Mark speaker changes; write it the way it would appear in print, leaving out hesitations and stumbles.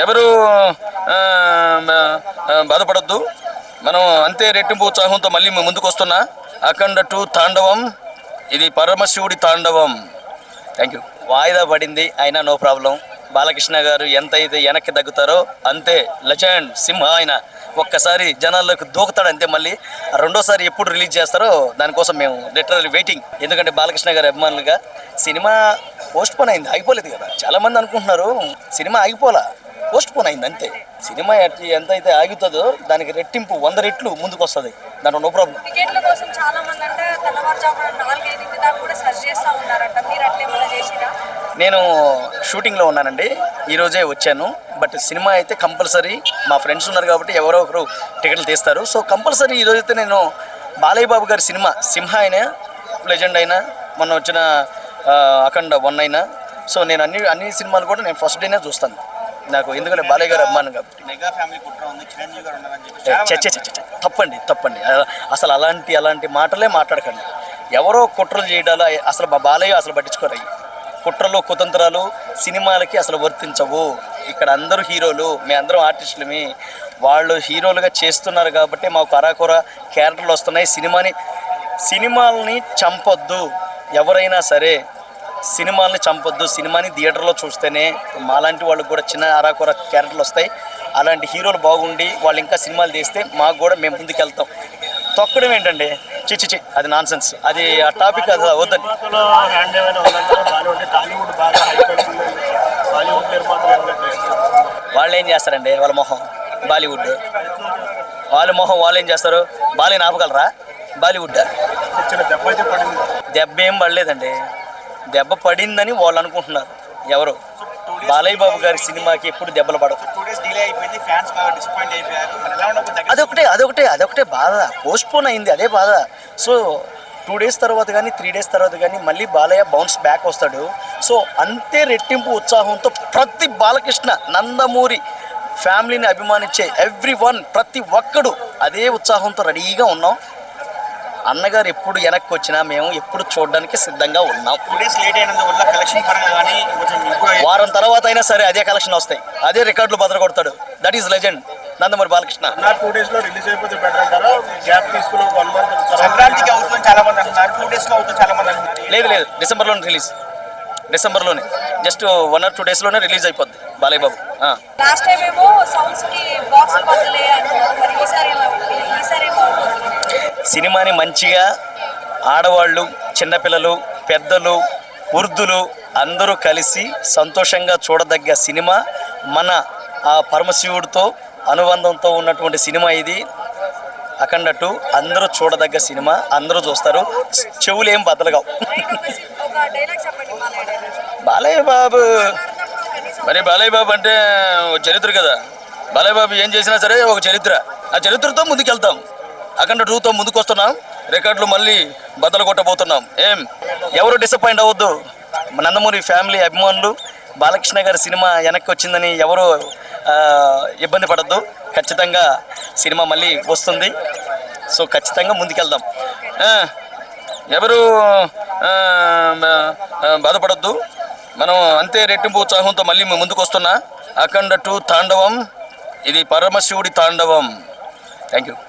Speaker 1: ఎవరు బాధపడద్దు. మనం అంతే రెట్టింపు ఉత్సాహంతో మళ్ళీ ముందుకు వస్తున్నా. అఖండ 2 తాండవం, ఇది పరమశివుడి తాండవం. Thank you. వాయిదా పడింది అయినా నో ప్రాబ్లం. బాలకృష్ణ గారు ఎంత అయితే వెనక్కి తగ్గుతారో అంతే లెజెండ్ సింహ ఆయన. ఒక్కసారి జనాల్లోకి దూకుతాడు అంతే. మళ్ళీ రెండోసారి ఎప్పుడు రిలీజ్ చేస్తారో దానికోసం మేము లిటరల్లీ వెయిటింగ్. ఎందుకంటే బాలకృష్ణ గారి అభిమానులుగా సినిమా పోస్ట్ పోన్ అయింది, ఆగిపోలేదు కదా. చాలామంది అనుకుంటున్నారు సినిమా ఆగిపోలా, పోస్ట్ పోన్ అయింది అంతే. సినిమా ఎంత అయితే ఆగుతుందో దానికి రెట్టింపు 100 రెట్లు ముందుకు వస్తుంది. దాంట్లో నో ప్రాబ్లం.
Speaker 2: టికెట్ల కోసం చాలా మంది అంటే తెల్లవారుజామున 4-5 దాకా కూడా సర్చ్ చేస్తూ ఉన్నారంట. మీరు అట్లేమన్నా చేసిరా?
Speaker 1: నేను షూటింగ్లో ఉన్నానండి, ఈరోజే వచ్చాను. బట్ సినిమా అయితే కంపల్సరీ మా ఫ్రెండ్స్ ఉన్నారు కాబట్టి ఎవరో ఒకరు టికెట్లు తీస్తారు. సో కంపల్సరీ ఈరోజైతే నేను బాలయ్య బాబు గారి సినిమా సింహ అయినా, లెజెండ్ అయినా, మొన్న వచ్చిన అఖండ 1 అయినా, సో నేను అన్ని సినిమాలు కూడా నేను ఫస్ట్ డేనే చూస్తాను. నాకు ఎందుకంటే బాలయ్య గారు అభిమానం కాబట్టి. తప్పండి అసలు అలాంటి మాటలే మాట్లాడకండి. ఎవరో కుట్రలు చేయడాలు అసలు బాలయ్య అసలు పట్టించుకోరు. కుట్రలు కుతంత్రాలు సినిమాలకి అసలు వర్తించవు. ఇక్కడ అందరూ హీరోలు, మేము అందరం ఆర్టిస్టులమి. వాళ్ళు హీరోలుగా చేస్తున్నారు కాబట్టి మాకు అరాకొర క్యారెక్టర్లు వస్తున్నాయి. సినిమాలని చంపొద్దు. ఎవరైనా సరే సినిమాలని చంపొద్దు. సినిమాని థియేటర్లో చూస్తేనే మాలాంటి వాళ్ళకి కూడా చిన్న అరాకొర క్యారెక్టర్లు వస్తాయి. అలాంటి హీరోలు బాగుండి వాళ్ళు ఇంకా సినిమాలు తీస్తే మాకు కూడా మేము ముందుకెళ్తాం. తొక్కడం ఏంటండి, చిచి అది నాన్ సెన్స్. అది ఆ టాపిక్ అది వద్దండి. వాళ్ళు ఏం చేస్తారండి, వాళ్ళ మొహం బాలీవుడ్, వాళ్ళ మొహం వాళ్ళు ఏం చేస్తారు? బాలీని ఆపగలరా? బాలీవుడ్ దెబ్బ ఏం పడలేదండి. దెబ్బ పడిందని వాళ్ళు అనుకుంటున్నారు. ఎవరు బాలయ్య బాబు గారి సినిమాకి ఎప్పుడు దెబ్బలు పడవు. అదొకటే బాధ. పోస్ట్ పోన్ అయింది, అదే బాధ. సో 2 days తర్వాత కానీ 3 days తర్వాత కానీ మళ్ళీ బాలయ్య బౌన్స్ బ్యాక్ వస్తాడు. సో అంతే రెట్టింపు ఉత్సాహంతో ప్రతి బాలకృష్ణ నందమూరి ఫ్యామిలీని అభిమానించే ఎవ్రీవన్, ప్రతి ఒక్కడు అదే ఉత్సాహంతో రెడీగా ఉన్నాం. అన్నగారు ఎప్పుడు వెనక్కి వచ్చినా మేము ఎప్పుడు చూడడానికి సిద్ధంగా ఉన్నాం.
Speaker 3: 2 days లేట్ అయినందువల్ల కలెక్షన్ పరంగా కానీ
Speaker 1: వారం తర్వాత అయినా సరే అదే కలెక్షన్ వస్తాయి, అదే రికార్డులు బదలు కొడతాడు. That is legend Nandamuri Balakrishna.
Speaker 3: 2 days లో రిలీజ్ అయిపోతే బెటర్ అంటారా? గ్యాప్ తీసుకుని 1 month సంక్రాంతికి అవుతుంది చాలా మంది అంటున్నారు, 2 days లో అవుతుంది చాలా మంది అంటున్నారు.
Speaker 1: లేదు డిసెంబర్లోనే రిలీజ్. డిసెంబర్లోనే జస్ట్ 1 or 2 days లోనే రిలీజ్ అయిపోద్ది బాలయ్య బాబు.
Speaker 2: లాస్ట్ టైం ఏమో సౌండ్స్ కి బాక్స్ బదులే అంటున్నారు. మరి ఈసారి
Speaker 1: సినిమాని మంచిగా ఆడవాళ్ళు, చిన్నపిల్లలు, పెద్దలు, వృద్ధులు అందరూ కలిసి సంతోషంగా చూడదగ్గ సినిమా. మన ఆ పరమశివుడితో అనుబంధంతో ఉన్నటువంటి సినిమా ఇది అఖండ 2. అందరూ చూడదగ్గ సినిమా, అందరూ చూస్తారు. చెవులు ఏం బద్దలుగావు. బాలయ్య బాబు మరి బాలయ్య బాబు అంటే చరిత్ర కదా. బాలయ్య బాబు ఏం చేసినా సరే ఒక చరిత్ర. ఆ చరిత్రతో ముందుకెళ్తాం. అఖండ 2తో ముందుకు వస్తున్నాం. రికార్డులు మళ్ళీ బద్దలు కొట్టబోతున్నాం. ఎవరు డిసప్పాయింట్ అవ్వద్దు. నందమూరి ఫ్యామిలీ అభిమానులు బాలకృష్ణ గారి సినిమా వెనక్కి వచ్చిందని ఎవరు ఇబ్బంది పడద్దు. ఖచ్చితంగా సినిమా మళ్ళీ వస్తుంది. సో ఖచ్చితంగా ముందుకెళ్దాం. ఎవరు బాధపడద్దు. మనం అంతే రెట్టింపు ఉత్సాహంతో మళ్ళీ ముందుకు వస్తున్నా. అఖండ 2 తాండవం, ఇది పరమశివుడి తాండవం. Thank you.